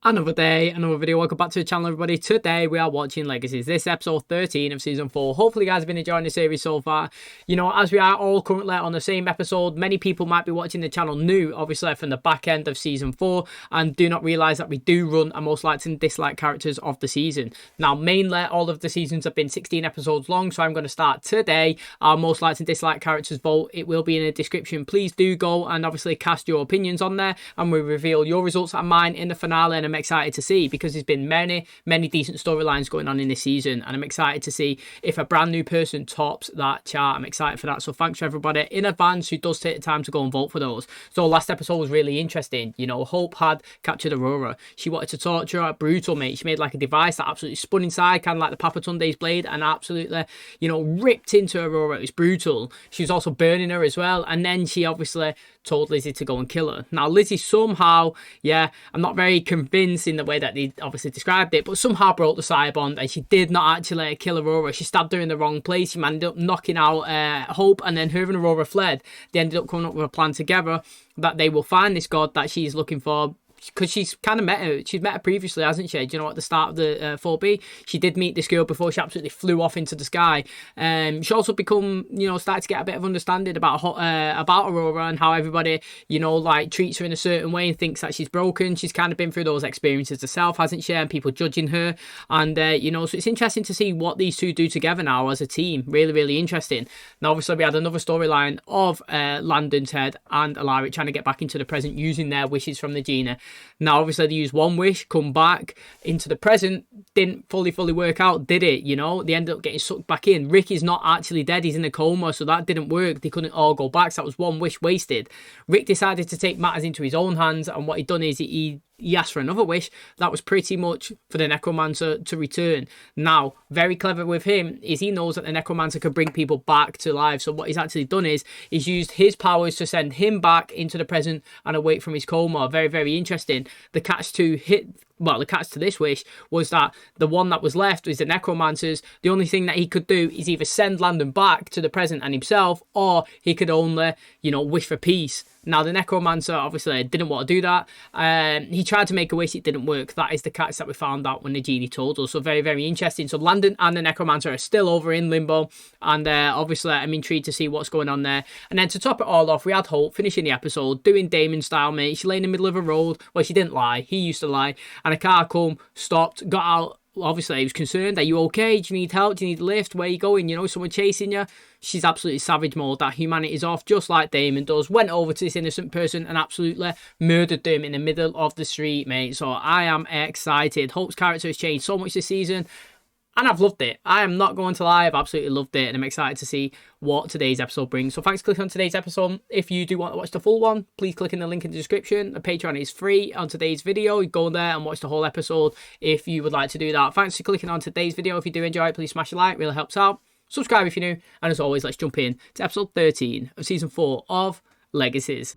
Another day, another video. Welcome back to the channel, everybody. Today we are watching Legacies. This is episode 13 of season 4. Hopefully you guys have been enjoying the series so far. You know, as we are all currently on the same episode, many people might be watching the channel new, obviously from the back end of season 4, and do not realise that we do run a most liked and disliked characters of the season. Now, mainly all of the seasons have been 16 episodes long, so I'm going to start today our most liked and disliked characters vote. It will be in the description. Please do go and obviously cast your opinions on there, and we reveal your results and mine in the finale. And I'm excited to see, because there's been many decent storylines going on in this season, and I'm excited to see if a brand new person tops that chart. I'm excited for that, so thanks to everybody in advance who does take the time to go and vote for those. So last episode was really interesting. You know, Hope had captured Aurora. She wanted to torture her. Brutal, mate. She made like a device that absolutely spun inside, kind of like the Papa Tunde's blade, and absolutely, you know, ripped into Aurora. It was brutal. She was also burning her as well, and then she obviously told Lizzie to go and kill her. Now Lizzie somehow, yeah, I'm not very convinced in the way that they obviously described it, but somehow broke the sire bond, and she did not actually kill Aurora. She stabbed her in the wrong place. She ended up knocking out Hope, and then her and Aurora fled. They ended up coming up with a plan together that they will find this god that she's looking for, because she's kind of met her. She's met her previously, hasn't she? Do you know, at the start of the 4B, she did meet this girl before she absolutely flew off into the sky. She also become, you know, started to get a bit of understanding about Aurora and how everybody, you know, like treats her in a certain way and thinks that she's broken. She's kind of been through those experiences herself, hasn't she? And people judging her. And, you know, so it's interesting to see what these two do together now as a team. Really, really interesting. Now, obviously, we had another storyline of Landon, Ted, and Alaric trying to get back into the present using their wishes from the genie. Now, obviously, they used one wish, come back into the present. Didn't fully work out, did it? You know, they ended up getting sucked back in. Rick is not actually dead. He's in a coma, so that didn't work. They couldn't all go back, so that was one wish wasted. Rick decided to take matters into his own hands, and what he'd done is he asked for another wish. That was pretty much for the necromancer to return. Now, very clever with him is he knows that the necromancer can bring people back to life. So what he's actually done is he's used his powers to send him back into the present and awake from his coma. Very interesting. The catch to this wish was that the one that was left was the necromancer's. The only thing that he could do is either send Landon back to the present and himself, or he could only, you know, wish for peace. Now, the necromancer obviously didn't want to do that. He tried to make a wish, it didn't work. That is the catch that we found out when the genie told us. So very interesting. So Landon and the necromancer are still over in limbo, and obviously I'm intrigued to see what's going on there. And then to top it all off, we had Hope finishing the episode doing Damon style, mate. She lay in the middle of a road. Well, she didn't lie. He used to lie. And a car come, stopped, got out. Obviously, he was concerned. Are you okay? Do you need help? Do you need a lift? Where are you going? You know, someone chasing you? She's absolutely savage mode. That humanity is off, just like Damon does. Went over to this innocent person and absolutely murdered them in the middle of the street, mate. So I am excited. Hope's character has changed so much this season, and I've loved it. I am not going to lie. I've absolutely loved it, and I'm excited to see what today's episode brings. So thanks for clicking on today's episode. If you do want to watch the full one, please click in the link in the description. The Patreon is free on today's video. You go there and watch the whole episode if you would like to do that. Thanks for clicking on today's video. If you do enjoy it, please smash a like. It really helps out. Subscribe if you're new. And as always, let's jump in to episode 13 of season 4 of Legacies.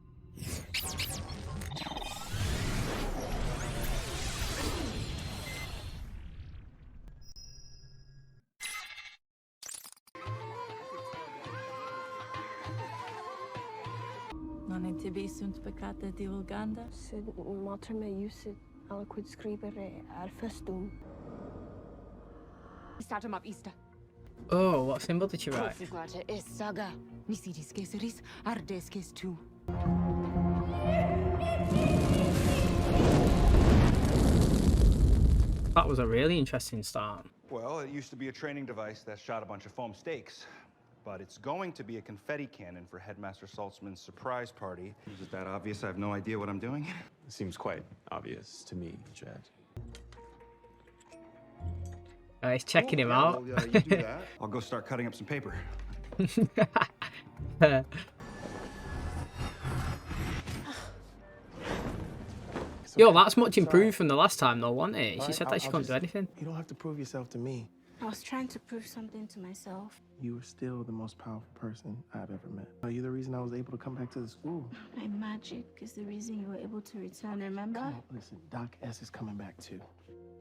Non è tibi sunt peccate divulganda? Sed mater me usit aliquid scribere ad festum. Statum ab Easter. Oh, what symbol did you write? Profligate is saga. Nisitis Caesaris, ardesces tu. That was a really interesting start. Well, it used to be a training device that shot a bunch of foam stakes. But it's going to be a confetti cannon for Headmaster Saltzman's surprise party. Is it that obvious I have no idea what I'm doing? It seems quite obvious to me, Jed. He's checking him out. Well, you do that. I'll go start cutting up some paper. Yo, that's much improved from the last time though, wasn't it? She said that she couldn't do anything. You don't have to prove yourself to me. I was trying to prove something to myself. You were still the most powerful person I've ever met. You're the reason I was able to come back to the school. My magic is the reason you were able to return, remember? Come on, listen, Doc S is coming back too.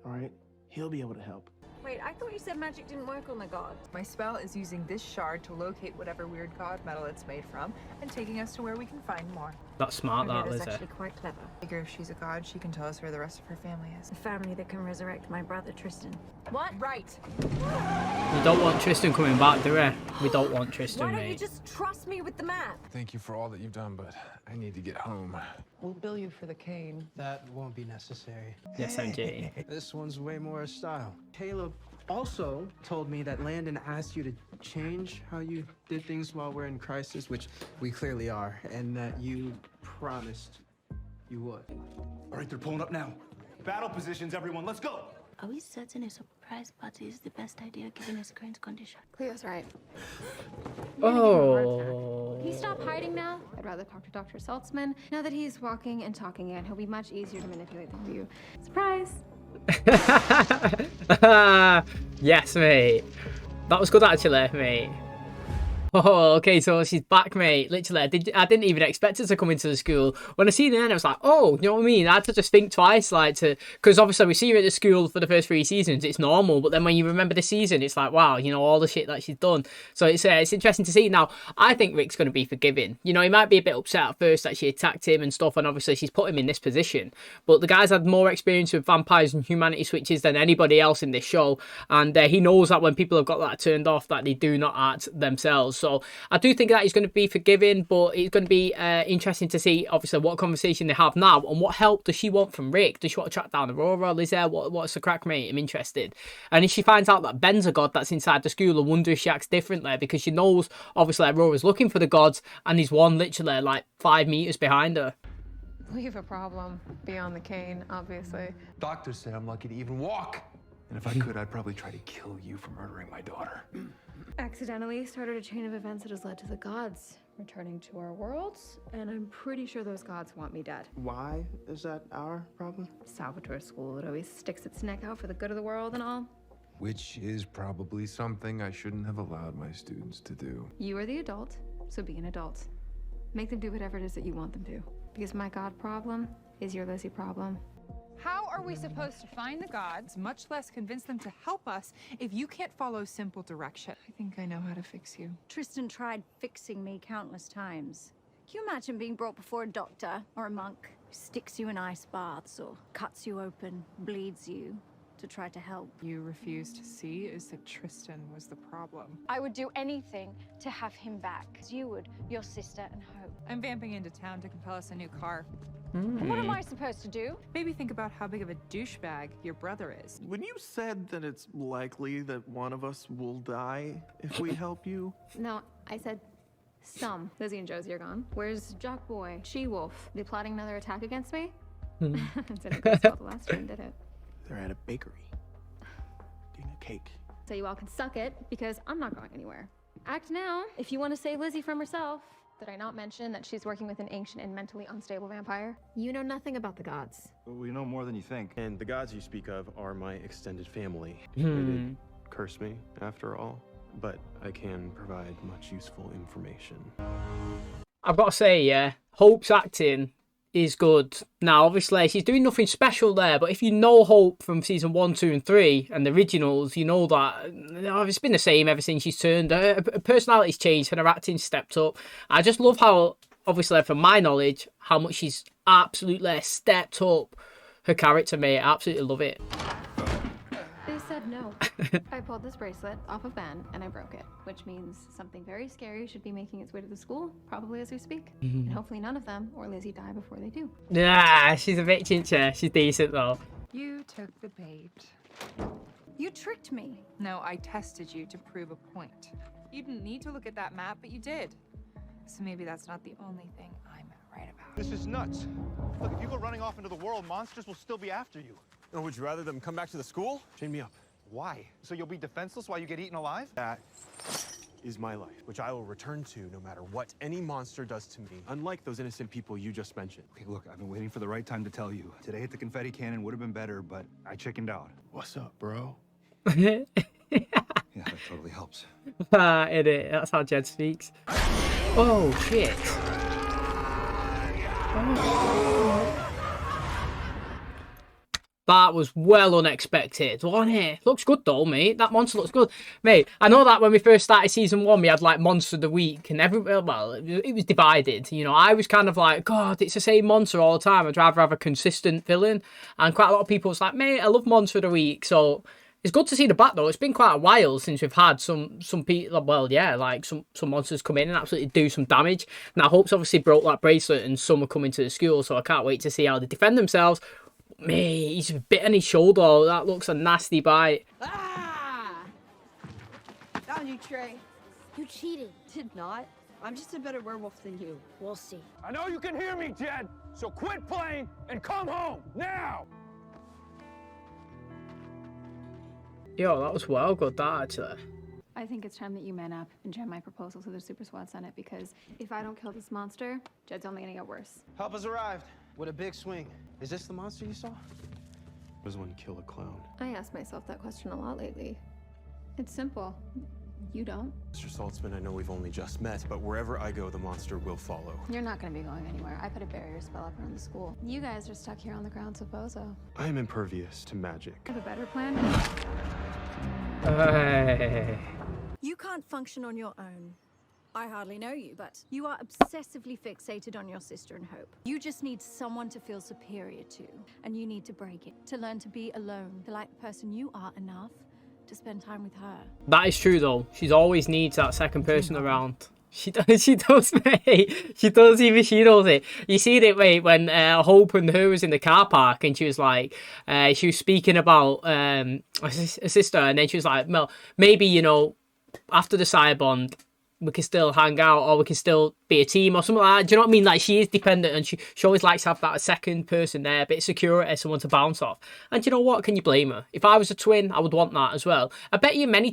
All right? He'll be able to help. Wait, I thought you said magic didn't work on the god. My spell is using this shard to locate whatever weird god metal it's made from and taking us to where we can find more. That's smart, Her that, dad is Lizzie. actually quite clever. I figure if she's a god, she can tell us where the rest of her family is. A family that can resurrect my brother Tristan. What? Right. We don't want Tristan coming back, do we? We don't want Tristan, Why don't you mate. just trust me with the map? Thank you for all that you've done, but I need to get home. We'll bill you for the cane. That won't be necessary. Yes, MJ. This one's way more style. Caleb also told me that Landon asked you to change how you did things while we're in crisis, which we clearly are, and that you promised you would. All right, they're pulling up now. Battle positions, everyone. Let's go. Are we certain a surprise party is the best idea given his current condition? Cleo's right. Oh. Can you stop hiding now? I'd rather talk to Dr. Saltzman. Now that he's walking and talking again, he'll be much easier to manipulate than you. Surprise! Yes, mate. That was good, actually, mate. Oh, okay, so she's back, mate. Literally, I didn't even expect her to come into the school. When I seen her, I was like, oh, you know what I mean? I had to just think twice, like, because obviously we see her at the school for the first 3 seasons, it's normal, but then when you remember the season, it's like, wow, you know, all the shit that she's done. So it's interesting to see. Now, I think Rick's going to be forgiving. You know, he might be a bit upset at first that she attacked him and stuff, and obviously she's put him in this position, but the guy's had more experience with vampires and humanity switches than anybody else in this show, and he knows that when people have got that turned off, that they do not act themselves. So I do think that he's going to be forgiving, but it's going to be interesting to see, obviously, what conversation they have now and what help does she want from Rick. Does she want to track down Aurora? Lizzie, what's the crack, mate? I'm interested. And if she finds out that Ben's a god that's inside the school, I wonder if she acts differently, because she knows, obviously, Aurora's looking for the gods and he's one literally like 5 meters behind her. We have a problem beyond the cane, obviously. Doctors say I'm lucky to even walk. And if I could, I'd probably try to kill you for murdering my daughter. Accidentally started a chain of events that has led to the gods returning to our worlds, and I'm pretty sure those gods want me dead. Why is that our problem? Salvatore school, it always sticks its neck out for the good of the world and all. Which is probably something I shouldn't have allowed my students to do. You are the adult, so be an adult. Make them do whatever it is that you want them to. Because my god problem is your Lizzie problem. How are we supposed to find the gods, much less convince them to help us, if you can't follow simple direction? I think I know how to fix you. Tristan tried fixing me countless times. Can you imagine being brought before a doctor or a monk who sticks you in ice baths or cuts you open, bleeds you to try to help? You refuse to see is that Tristan was the problem. I would do anything to have him back, as you would, your sister and Hope. I'm vamping into town to compel us a new car. What am I supposed to do? Maybe think about how big of a douchebag your brother is. When you said that it's likely that one of us will die if we help you, No, I said some. Lizzie and Josie are gone. Where's Jock Boy? She-Wolf? They plotting another attack against me? It didn't go well the last time, did it? they're at a bakery getting a cake. So you all can suck it, because I'm not going anywhere. Act now, if you want to save Lizzie from herself. Did I not mention that she's working with an ancient and mentally unstable vampire? You know nothing about the gods. We know more than you think. And the gods you speak of are my extended family. They did curse me, after all, but I can provide much useful information. I've got to say, yeah, Hope's acting is good. Now, obviously, she's doing nothing special there, but if you know Hope from season 1, 2, and 3 and the originals, you know that it's been the same ever since she's turned. Her personality's changed and her acting's stepped up. I just love how, obviously, from my knowledge, how much she's absolutely stepped up her character, mate. I absolutely love it. They said no. I pulled this bracelet off of Ben and I broke it, which means something very scary should be making its way to the school, probably as we speak. And hopefully none of them or Lizzie die before they do. Yeah, she's a bit chincha. She's decent, though. You took the bait. You tricked me. No, I tested you to prove a point. You didn't need to look at that map, but you did. So maybe that's not the only thing I'm right about. This is nuts. Look, if you go running off into the world, monsters will still be after you. Or would you rather them come back to the school? Chain me up. Why? So you'll be defenseless while you get eaten alive? That is my life, which I will return to no matter what any monster does to me, unlike those innocent people you just mentioned. Okay, look, I've been waiting for the right time to tell you. Today at the confetti cannon would have been better, but I chickened out. What's up, bro? Yeah, that totally helps. Edit. That's how Jed speaks. Oh, shit. That was well unexpected, wasn't it? Looks good though, mate. That monster looks good. Mate, I know that when we first started season 1, we had like Monster of the Week, and well, it was divided. You know, I was kind of like, God, it's the same monster all the time. I'd rather have a consistent villain. And quite a lot of people was like, mate, I love Monster of the Week. So it's good to see the back though. It's been quite a while since we've had some people, well, yeah, like some monsters come in and absolutely do some damage. Now, Hope's obviously broke that bracelet and some are coming to the school, so I can't wait to see how they defend themselves. Mate, he's bitten his shoulder. That looks a nasty bite. Ah! Found you, Trey. You cheated. Did not. I'm just a better werewolf than you. We'll see. I know you can hear me, Jed, so quit playing and come home, now! Yo, that was well good, that, actually. I think it's time that you man up and join my proposal to the Super Squad Senate, because if I don't kill this monster, Jed's only gonna get worse. Help has arrived with a big swing. Is this the monster you saw? Does one kill a clown? I ask myself that question a lot lately. It's simple. You don't. Mr. Saltzman, I know we've only just met, but wherever I go, the monster will follow. You're not gonna be going anywhere. I put a barrier spell up around the school. You guys are stuck here on the grounds of Bozo. I am impervious to magic. I have a better plan. You can't function on your own. I hardly know you, but you are obsessively fixated on your sister and Hope. You just need someone to feel superior to, and you need to break it, to learn to be alone, to like the person you are enough to spend time with her. That is true, though. She always needs that second person around. She does, mate. She does, even she knows it. You see it, mate, when Hope and her was in the car park, and she was like, she was speaking about her sister, and then she was like, well, maybe, you know, after the side bond, we can still hang out, or we can still be a team or something like that. Do you know what I mean? Like, she is dependent, and she always likes to have that second person there, a bit of security, someone to bounce off. And you know what? Can you blame her? If I was a twin, I would want that as well. I bet you many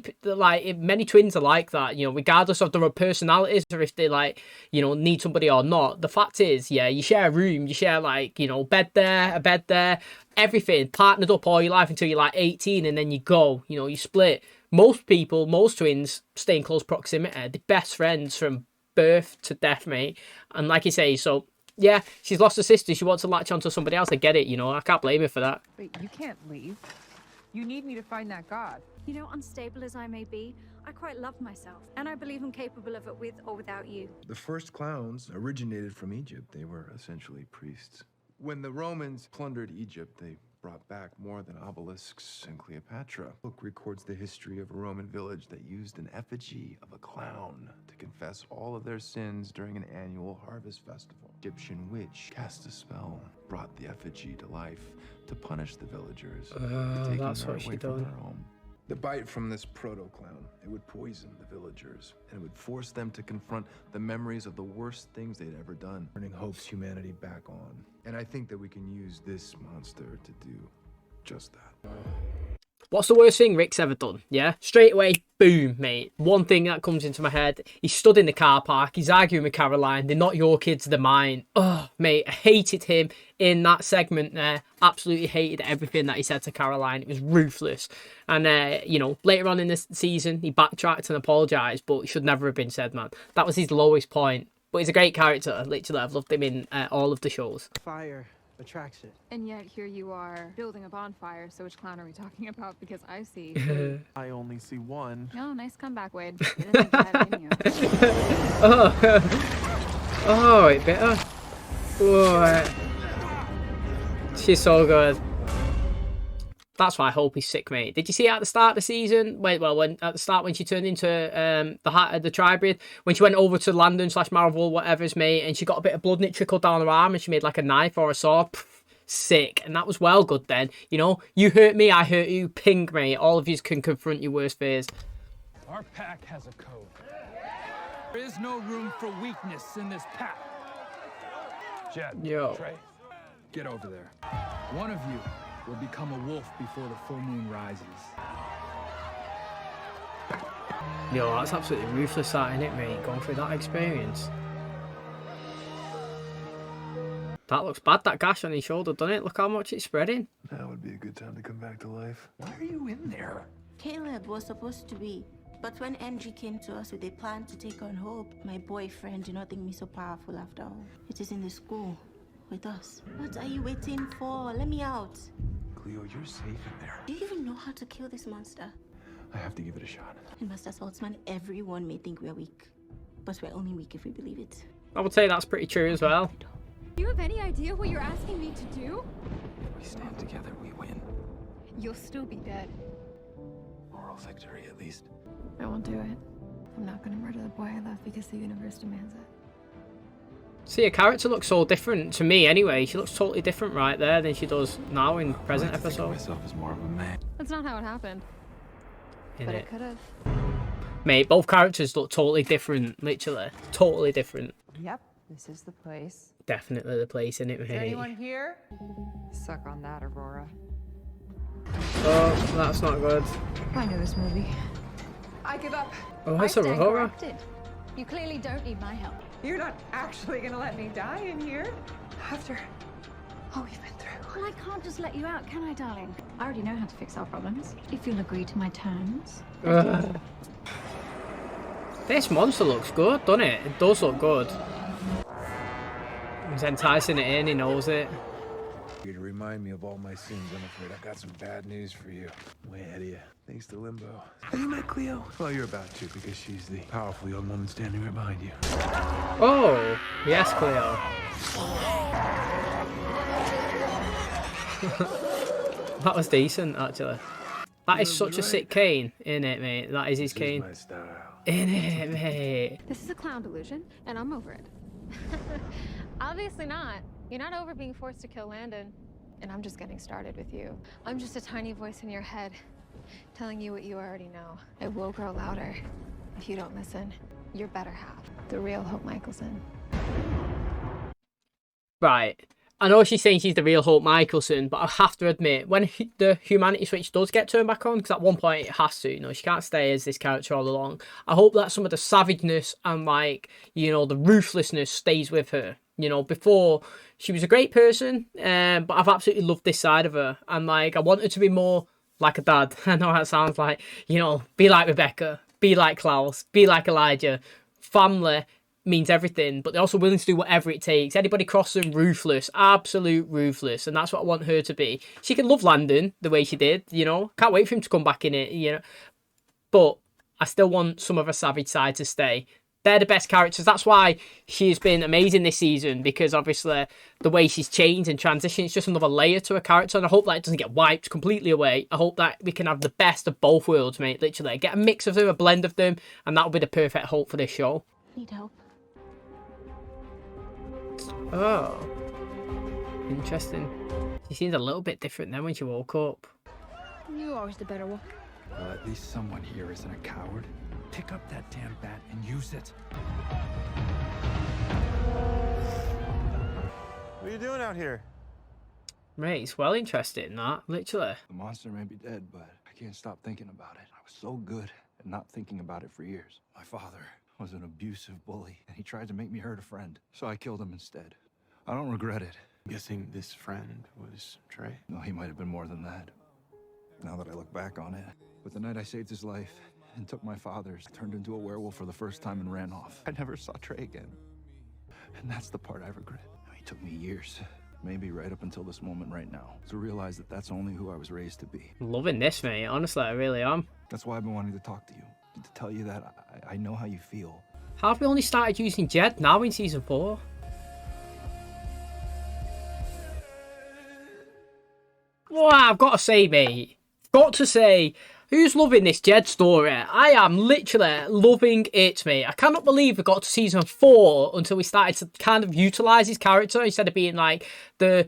twins are like that, you know, regardless of their personalities, or if they, like, you know, need somebody or not. The fact is, yeah, you share a room, you share, like, you know, a bed there, everything, partnered up all your life until you're like 18, and then you go, you know, you split. Most twins stay in close proximity. They're best friends from birth to death, mate. And like you say, so, yeah, she's lost her sister. She wants to latch onto somebody else. I get it, you know. I can't blame her for that. Wait, you can't leave. You need me to find that god. You know, unstable as I may be, I quite love myself. And I believe I'm capable of it with or without you. The first clowns originated from Egypt. They were essentially priests. When the Romans plundered Egypt, they brought back more than obelisks and Cleopatra. The book records the history of a Roman village that used an effigy of a clown to confess all of their sins during an annual harvest festival. Egyptian witch cast a spell, brought the effigy to life to punish the villagers for taking that's her what she away from done. their home. The bite from this proto-clown, it would poison the villagers, and it would force them to confront the memories of the worst things they'd ever done, turning Hope's humanity back on. And I think that we can use this monster to do just that. What's the worst thing Rick's ever done? Yeah? Straight away, boom, mate. One thing that comes into my head. He stood in the car park. He's arguing with Caroline. They're not your kids, they're mine. Oh, mate, I hated him in that segment there. Absolutely hated everything that he said to Caroline. It was ruthless. And, you know, later on in this season, he backtracked and apologised, but it should never have been said, man. That was his lowest point. But he's a great character. Literally, I've loved him in all of the shows. Fire attracts it. And yet here you are building a bonfire, so which clown are we talking about? Because I see... I only see one. Oh, nice comeback, Wade. You didn't think you had it in you. Oh, it bit her. Oh, she's so good. That's why I hope he's sick, mate. Did you see at the start of the season? When she turned into the Tribrid, when she went over to Landon/Marvel, whatever's, mate, and she got a bit of blood and it trickled down her arm, and she made like a knife or a sword. Pff, sick. And that was well good then. You know, you hurt me, I hurt you. Ping, mate. All of you can confront your worst fears. Our pack has a code. There is no room for weakness in this pack. Jed, Yo. Trey, get over there. One of you will become a wolf before the full moon rises. Yo, that's absolutely ruthless, that, isn't it, mate? Going through that experience. That looks bad, that gash on his shoulder, doesn't it? Look how much it's spreading. That would be a good time to come back to life. Why are you in there? Caleb was supposed to be. But when NG came to us with a plan to take on Hope, my boyfriend did not think me so powerful after all. It is in the school with us. What are you waiting for? Let me out. Cleo, you're safe in there. Do you even know how to kill this monster? I have to give it a shot. And Master Saltzman, everyone may think we're weak, but we're only weak if we believe it. I would say that's pretty true as well. Do you have any idea what you're asking me to do? If we stand together, we win. You'll still be dead. Moral victory, at least. I won't do it. I'm not gonna murder the boy I love because the universe demands it. See, her character looks so different to me anyway. She looks totally different right there than she does now in present episode. Myself as more of a man. That's not how it happened. But it could have. Mate, both characters look totally different, literally. Totally different. Yep, this is the place. Definitely the place, innit, Is mate? there anyone here? Suck on that, Aurora. Oh, that's not good. I know this movie. I give up. Oh, that's Aurora. You clearly don't need my help. You're not actually gonna let me die in here? After all we've been through. Well, I can't just let you out, can I, darling? I already know how to fix our problems. If you'll agree to my terms. This monster looks good, doesn't it? It does look good. He's enticing it in, he knows it. You to remind me of all my sins, I'm afraid I've got some bad news for you. Way ahead of you. Thanks to Limbo. Have you met Cleo? Well, you're about to, because she's the powerful young woman standing right behind you. Oh, yes, Cleo. That was decent, actually. That is such a sick cane, innit, mate? That is his cane. Innit, mate? This is a clown delusion, and I'm over it. Obviously not. You're not over being forced to kill Landon. And I'm just getting started with you. I'm just a tiny voice in your head telling you what you already know. It will grow louder if you don't listen. Your better half, the real Hope Michelson. Right. I know she's saying she's the real Hope Michelson, but I have to admit, when the humanity switch does get turned back on, because at one point it has to, you know, she can't stay as this character all along. I hope that some of the savageness and, like, you know, the ruthlessness stays with her. You know, before, she was a great person, but I've absolutely loved this side of her. And, like, I want her to be more like a dad. I know how it sounds like, you know, be like Rebecca, be like Klaus, be like Elijah. Family means everything, but they're also willing to do whatever it takes. Anybody cross them, ruthless, absolute ruthless. And that's what I want her to be. She can love Landon the way she did, you know. Can't wait for him to come back in it, you know. But I still want some of her savage side to stay. They're the best characters. That's why she's been amazing this season, because obviously the way she's changed and transitioned, it's just another layer to her character, and I hope that it doesn't get wiped completely away. I hope that we can have the best of both worlds, mate, literally. Get a mix of them, a blend of them, and that'll be the perfect Hope for this show. Need help. Oh. Interesting. She seems a little bit different then when she woke up. You always the better one. Well, at least someone here isn't a coward. Pick up that damn bat and use it. What are you doing out here? Mate, it's well interesting, that, literally. The monster may be dead, but I can't stop thinking about it. I was so good at not thinking about it for years. My father was an abusive bully, and he tried to make me hurt a friend, so I killed him instead. I don't regret it. I'm guessing this friend was Trey? No, he might have been more than that, now that I look back on it. But the night I saved his life and took my father's, I turned into a werewolf for the first time and ran off. I never saw Trey again. And that's the part I regret. It took me years, maybe right up until this moment right now, to realize that that's only who I was raised to be. Loving this, mate. Honestly, I really am. That's why I've been wanting to talk to you, to tell you that I know how you feel. How have we only started using JED now in season 4? Well, I've got to say, mate. Got to say, who's loving this JED story? I am literally loving it, mate. I cannot believe we got to season 4 until we started to kind of utilise his character instead of being like the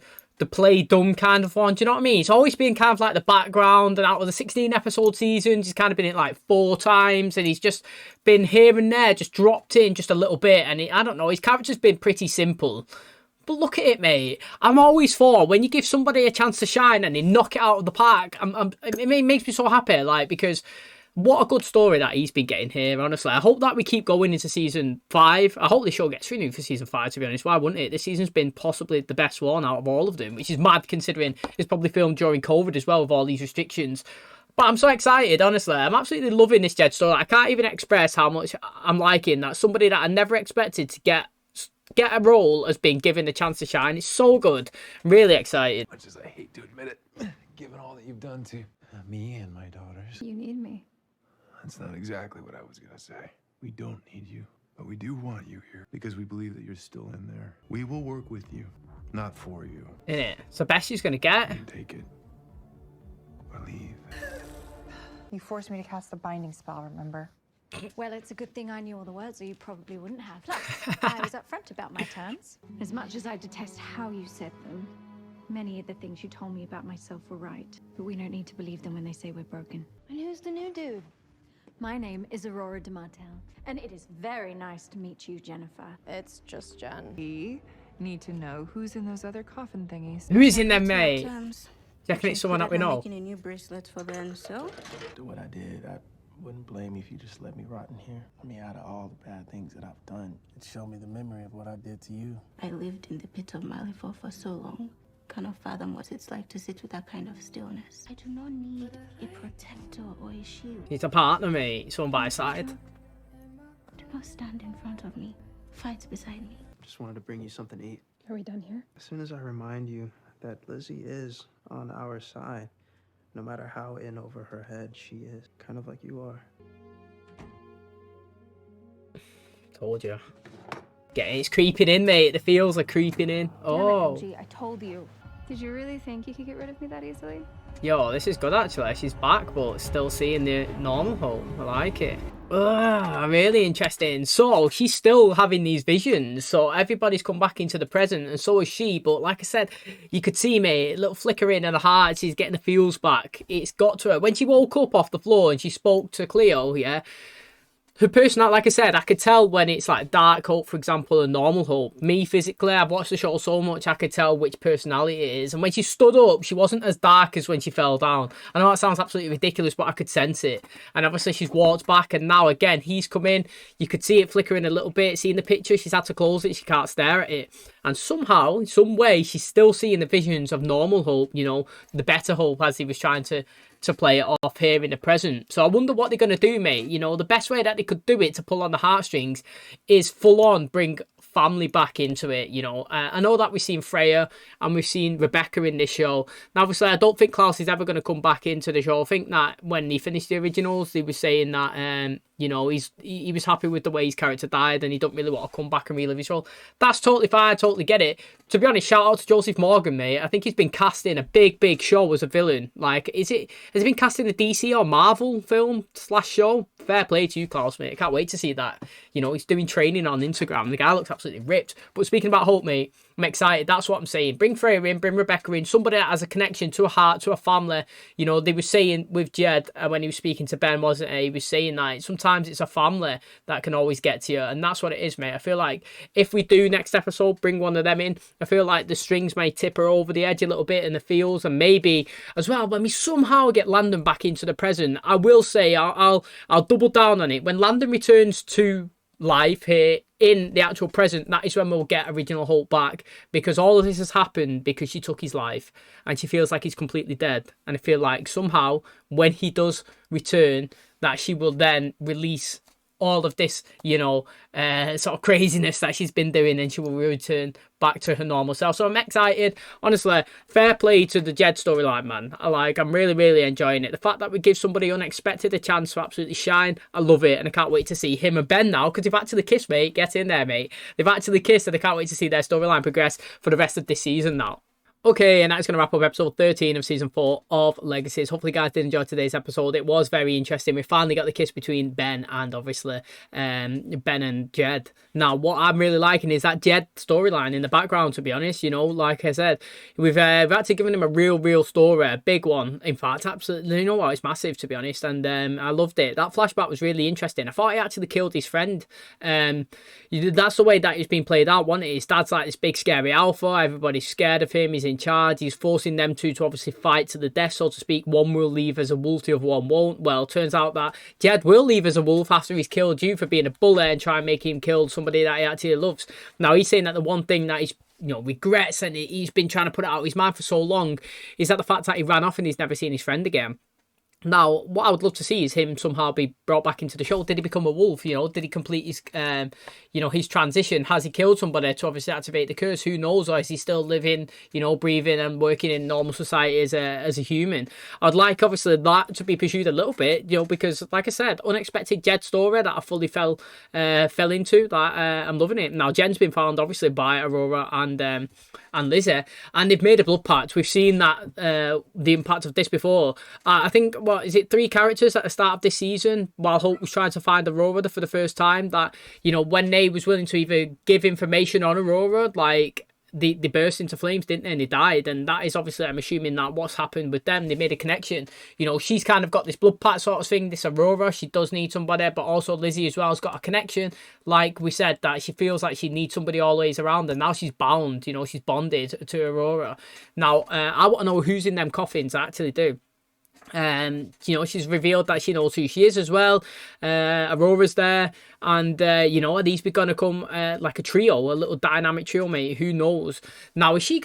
play dumb kind of one. Do you know what I mean? It's always been kind of like the background, and out of the 16 episode seasons, he's kind of been in like 4 times, and he's just been here and there, just dropped in just a little bit. And I don't know, his character's been pretty simple. But look at it, mate. I'm always for when you give somebody a chance to shine and they knock it out of the park. It makes me so happy, like, because what a good story that he's been getting here, honestly. I hope that we keep going into season 5. I hope the show gets renewed for season 5, to be honest. Why wouldn't it? This season's been possibly the best one out of all of them, which is mad considering it's probably filmed during COVID as well with all these restrictions. But I'm so excited, honestly. I'm absolutely loving this JED story. I can't even express how much I'm liking that. Somebody that I never expected to get a role has been given a chance to shine. It's so good. I'm really excited. Much as I hate to admit it, given all that you've done to me and my daughters. You need me. That's not exactly what I was gonna say. We don't need you, but we do want you here because we believe that you're still in there. We will work with you, not for you. Innit? It's the best she's gonna get. You take it or leave. You forced me to cast the binding spell, remember? Well, it's a good thing I knew all the words, or you probably wouldn't have. Plus, I was upfront about my terms. As much as I detest how you said them, many of the things you told me about myself were right. But we don't need to believe them when they say we're broken. And who's the new dude? My name is Aurora de Martel, and it is very nice to meet you, Jennifer. It's just Jen. We need to know who's in those other coffin thingies. Who is in them, mate? Terms. Do you reckon it's someone that we know? Making a new bracelet for Ben, so? Do what I did. I wouldn't blame you if you just let me rot in here. I mean, out of all the bad things that I've done, it showed me the memory of what I did to you. I lived in the pit of Malifaux for so long. Cannot fathom what it's like to sit with that kind of stillness. I do not need a protector or a shield. He's a partner, mate. Someone by his side. Do not stand in front of me. Fight beside me. Just wanted to bring you something to eat. Are we done here? As soon as I remind you that Lizzie is on our side, no matter how in over her head she is, kind of like you are. Told you. It's creeping in, mate. The feels are creeping in. Oh. Damn it, MG, I told you. Did you really think you could get rid of me that easily? Yo, this is good actually. She's back, but still seeing the normal home. I like it. Really interesting. So she's still having these visions. So everybody's come back into the present, and so is she. But like I said, you could see me, a little flickering of the heart. She's getting the feels back. It's got to her when she woke up off the floor and she spoke to Cleo. Yeah. Her personality, like I said, I could tell when it's like dark hope, for example, and normal hope. Me, physically, I've watched the show so much, I could tell which personality it is. And when she stood up, she wasn't as dark as when she fell down. I know that sounds absolutely ridiculous, but I could sense it. And obviously, she's walked back, and now, again, he's come in. You could see it flickering a little bit. Seeing the picture, she's had to close it. She can't stare at it. And somehow, in some way, she's still seeing the visions of normal hope, you know, the better hope, as he was trying to play it off here in the present. So I wonder what they're going to do, mate. You know, the best way that they could do it to pull on the heartstrings is full on bring family back into it, you know. I know that we've seen Freya and we've seen Rebecca in this show. Now, obviously, I don't think Klaus is ever going to come back into the show. I think that when he finished the originals, he was saying that, you know, he was happy with the way his character died and he don't really want to come back and relive his role. That's totally fine. I totally get it. To be honest, shout out to Joseph Morgan, mate. I think he's been cast in a big show as a villain. Like, has he been cast in a DC or Marvel film / show? Fair play to you, Klaus, mate. I can't wait to see that. You know, he's doing training on Instagram. The guy looks absolutely ripped. But speaking about hope, mate, I'm excited. That's what I'm saying. Bring Freya in, bring Rebecca in, somebody that has a connection to a heart, to a family. You know, they were saying with Jed, when he was speaking to Ben, wasn't he? He was saying that sometimes it's a family that can always get to you. And that's what it is, mate. I feel like if we do next episode, bring one of them in, I feel like the strings may tip her over the edge a little bit in the feels. And maybe as well, when we somehow get Landon back into the present, I will say, I'll double down on it. When Landon returns to life here in the actual present, that is when we'll get original Hope back, because all of this has happened because she took his life and she feels like he's completely dead. And I feel like somehow when he does return, that she will then release all of this, you know, sort of craziness that she's been doing, and she will return back to her normal self. So I'm excited. Honestly, fair play to the Jed storyline, man. I'm really enjoying it. The fact that we give somebody unexpected a chance to absolutely shine, I love it. And I can't wait to see him and Ben now, because they've actually kissed, mate. Get in there, mate. They've actually kissed, and I can't wait to see their storyline progress for the rest of this season now. Okay, and that's going to wrap up episode 13 of season 4 of Legacies. Hopefully, you guys did enjoy today's episode. It was very interesting. We finally got the kiss between Ben and obviously Ben and Jed. Now, what I'm really liking is that Jed storyline in the background, to be honest. You know, like I said, we've actually given him a real story, a big one. In fact, absolutely, you know what, it's massive, to be honest. And I loved it. That flashback was really interesting. I thought he actually killed his friend. That's the way that he's been played out, wasn't it? His dad's like this big scary alpha. Everybody's scared of him. He's in charge. He's forcing them to obviously fight to the death, so to speak. One will leave as a wolf, the other one won't. Well, turns out that Jed will leave as a wolf after he's killed you for being a bully and try and make him kill somebody that he actually loves. Now, he's saying that the one thing that he's, you know, regrets, and he's been trying to put it out of his mind for so long, is that the fact that he ran off and he's never seen his friend again. Now, what I would love to see is him somehow be brought back into the show. Did he become a wolf? You know, did he complete his, you know, his transition? Has he killed somebody to obviously activate the curse? Who knows? Or is he still living, you know, breathing and working in normal society as a human? I'd like, obviously, that to be pursued a little bit, you know, because, like I said, unexpected JED story that I fully fell into. That I'm loving it. Now, Jen's been found, obviously, by Aurora and Lizzie, and they've made a blood pact. We've seen that the impact of this before. I think, what is it, 3 characters at the start of this season, while Hope was trying to find Aurora for the first time, that, you know, when they was willing to either give information on Aurora, like, they burst into flames, didn't they? And they died. And that is obviously, I'm assuming that what's happened with them, they made a connection. You know, she's kind of got this blood pact sort of thing, this Aurora. She does need somebody, but also Lizzie as well has got a connection. Like we said, that she feels like she needs somebody always around, and now she's bound, you know, she's bonded to Aurora. Now, I want to know who's in them coffins. I actually do. You know, she's revealed that she knows who she is as well. Aurora's there, and you know, are these gonna come like a trio, a little dynamic trio, mate? Who knows? Now, is she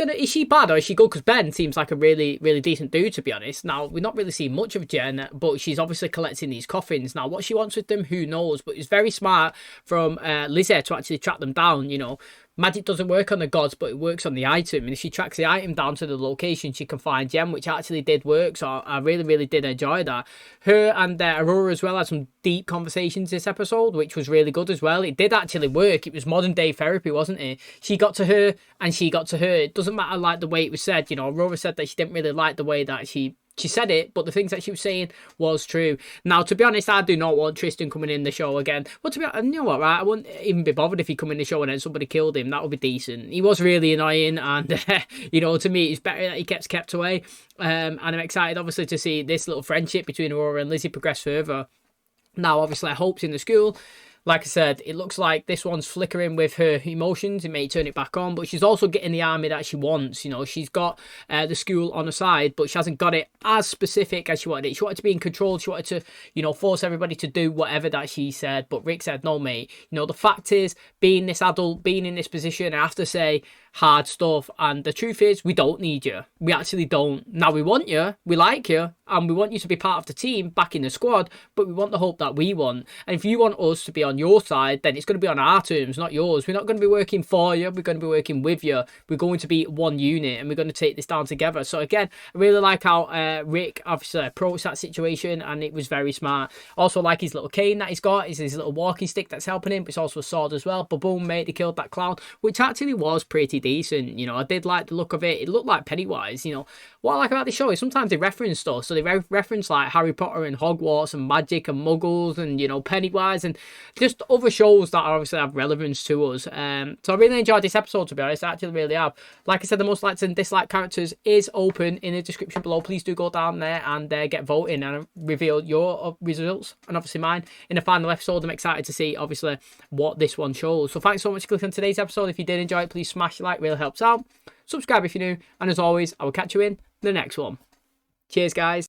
bad or is she good? Because Ben seems like a really decent dude, to be honest. Now, we're not really seeing much of Jen, but she's obviously collecting these coffins. Now, what she wants with them, who knows? But it's very smart from Lizzie to actually track them down. You know, magic doesn't work on the gods, but it works on the item. And if she tracks the item down to the location, she can find Gem, which actually did work. So I really did enjoy that. Her and Aurora as well had some deep conversations this episode, which was really good as well. It did actually work. It was modern day therapy, wasn't it? She got to her and she got to her. It doesn't matter like the way it was said. You know, Aurora said that she didn't really like the way that she said it, but the things that she was saying was true. Now, to be honest, I do not want Tristan coming in the show again. Well, to be honest, you know what, right? I wouldn't even be bothered if he come in the show and then somebody killed him. That would be decent. He was really annoying, and you know, to me, it's better that he gets kept away. And I'm excited, obviously, to see this little friendship between Aurora and Lizzie progress further. Now, obviously, Hope's in the school. Like I said, it looks like this one's flickering with her emotions. It may turn it back on, but she's also getting the army that she wants. You know, she's got the school on her side, but she hasn't got it as specific as she wanted it. She wanted to be in control. She wanted to, you know, force everybody to do whatever that she said. But Rick said, no, mate. You know, the fact is, being this adult, being in this position, I have to say hard stuff. And the truth is, we don't need you. We actually don't. Now, we want you. We like you. And we want you to be part of the team, back in the squad, but we want the hope that we want. And if you want us to be on your side, then it's going to be on our terms, not yours. We're not going to be working for you. We're going to be working with you. We're going to be one unit, and we're going to take this down together. So again, I really like how Rick obviously approached that situation, and it was very smart. Also like his little cane that he's got, is his little walking stick that's helping him, but it's also a sword as well. But boom, mate, they killed that clown, which actually was pretty decent. You know, I did like the look of it. It looked like Pennywise. You know, what I like about the show is sometimes they reference stuff. So they reference like Harry Potter and Hogwarts and magic and muggles and, you know, Pennywise and just other shows that obviously have relevance to us. So I really enjoyed this episode, to be honest. I actually really have. Like I said, the most liked and disliked characters is open in the description below. Please do go down there and get voting and reveal your results and obviously mine in the final episode. I'm excited to see obviously what this one shows. So thanks so much for clicking on today's episode. If you did enjoy it, please smash the like, really helps out. Subscribe if you're new, and as always, I will catch you in the next one. Cheers, guys.